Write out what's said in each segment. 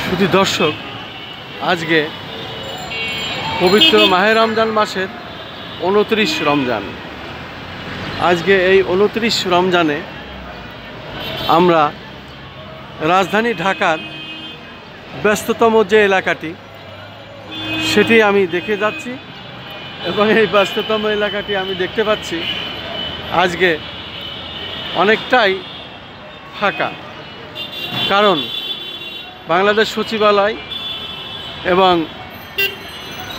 শুধু দর্শক, আজকে পবিত্র মাহে রমজান মাসের 29 রমজান। আজকে এই 29 রমজানে আমরা রাজধানী ঢাকার ব্যস্ততম যে এলাকাটি সেটি আমি দেখে যাচ্ছি এবং এই ব্যস্ততম এলাকাটি আমি দেখতে পাচ্ছি আজকে অনেকটাই ফাঁকা। কারণ বাংলাদেশ সচিবালয় এবং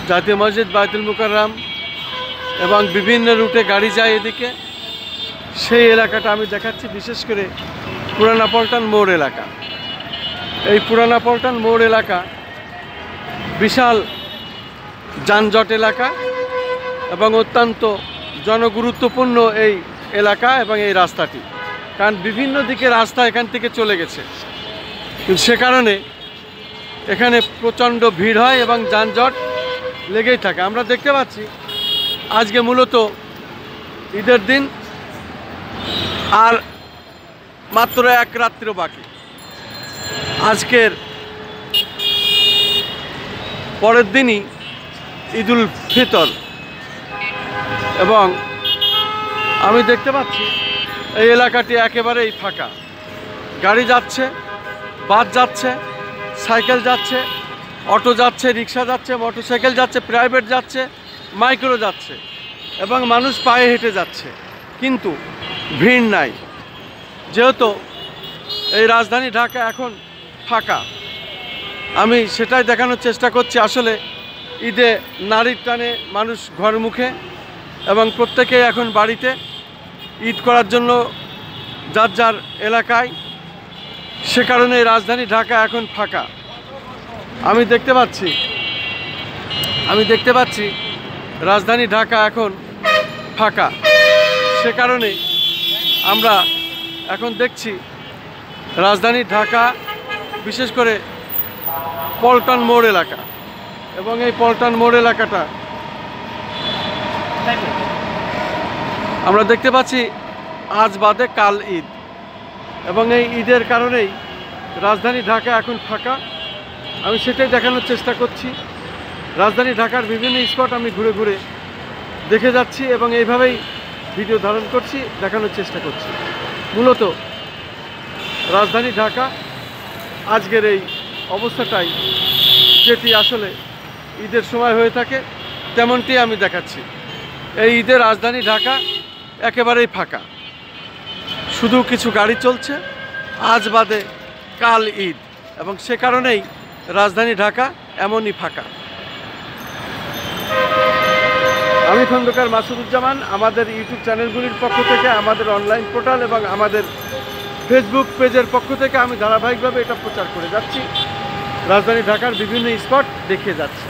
জাতীয় মসজিদ বায়তুল মুকাররম এবং বিভিন্ন রুটে গাড়ি যায় এদিকে, সেই এলাকাটা আমি দেখাচ্ছি। বিশেষ করে পুরানা পল্টন মোড় এলাকা। এই পুরানা পল্টন মোড় এলাকা বিশাল যানজট এলাকা এবং অত্যন্ত জনগুরুত্বপূর্ণ এই এলাকা এবং এই রাস্তাটি, কারণ বিভিন্ন দিকে রাস্তা এখান থেকে চলে গেছে। কিন্তু সে কারণে এখানে প্রচণ্ড ভিড় হয় এবং যানজট লেগেই থাকে। আমরা দেখতে পাচ্ছি আজকে মূলত ঈদের দিন, আর মাত্র এক রাত্র বাকি। আজকের পরের দিনই ঈদুল ফিতর এবং আমি দেখতে পাচ্ছি এই এলাকাটি একেবারেই ফাঁকা। গাড়ি যাচ্ছে, বাস যাচ্ছে, সাইকেল যাচ্ছে, অটো যাচ্ছে, রিক্সা যাচ্ছে, মোটরসাইকেল যাচ্ছে, প্রাইভেট যাচ্ছে, মাইক্রো যাচ্ছে এবং মানুষ পায়ে হেঁটে যাচ্ছে, কিন্তু ভিড় নাই। যেহেতু এই রাজধানী ঢাকা এখন ফাঁকা, আমি সেটাই দেখানোর চেষ্টা করছি। আসলে ঈদে নারীর টানে মানুষ ঘরমুখে এবং প্রত্যেকেই এখন বাড়িতে ঈদ করার জন্য যার যার এলাকায়, সে কারণে রাজধানী ঢাকা এখন ফাঁকা। আমি দেখতে পাচ্ছি রাজধানী ঢাকা এখন ফাঁকা। সে কারণে আমরা এখন দেখছি রাজধানী ঢাকা, বিশেষ করে পল্টন মোড় এলাকা এবং এই পল্টন মোড় এলাকাটা আমরা দেখতে পাচ্ছি আজ বাদে কাল ঈদ এবং এই ঈদের কারণেই রাজধানী ঢাকা এখন ফাঁকা। আমি সেটাই দেখানোর চেষ্টা করছি। রাজধানী ঢাকার বিভিন্ন স্পট আমি ঘুরে ঘুরে দেখে যাচ্ছি এবং এইভাবেই ভিডিও ধারণ করছি, দেখানোর চেষ্টা করছি। মূলত রাজধানী ঢাকা আজকের এই অবস্থাটাই, যেটি আসলে ঈদের সময় হয়ে থাকে তেমনটি আমি দেখাচ্ছি। এই ঈদে রাজধানী ঢাকা একেবারেই ফাঁকা, শুধু কিছু গাড়ি চলছে। আজ বাদে কাল ঈদ এবং সে কারণেই রাজধানী ঢাকা এমনই ফাঁকা। আমি খন্দকার মাসুদুজ্জামান আমাদের ইউটিউব চ্যানেলগুলির পক্ষ থেকে, আমাদের অনলাইন পোর্টাল এবং আমাদের ফেসবুক পেজের পক্ষ থেকে আমি ধারাবাহিকভাবে এটা প্রচার করে যাচ্ছি। রাজধানী ঢাকার বিভিন্ন স্পট দেখিয়ে যাচ্ছি।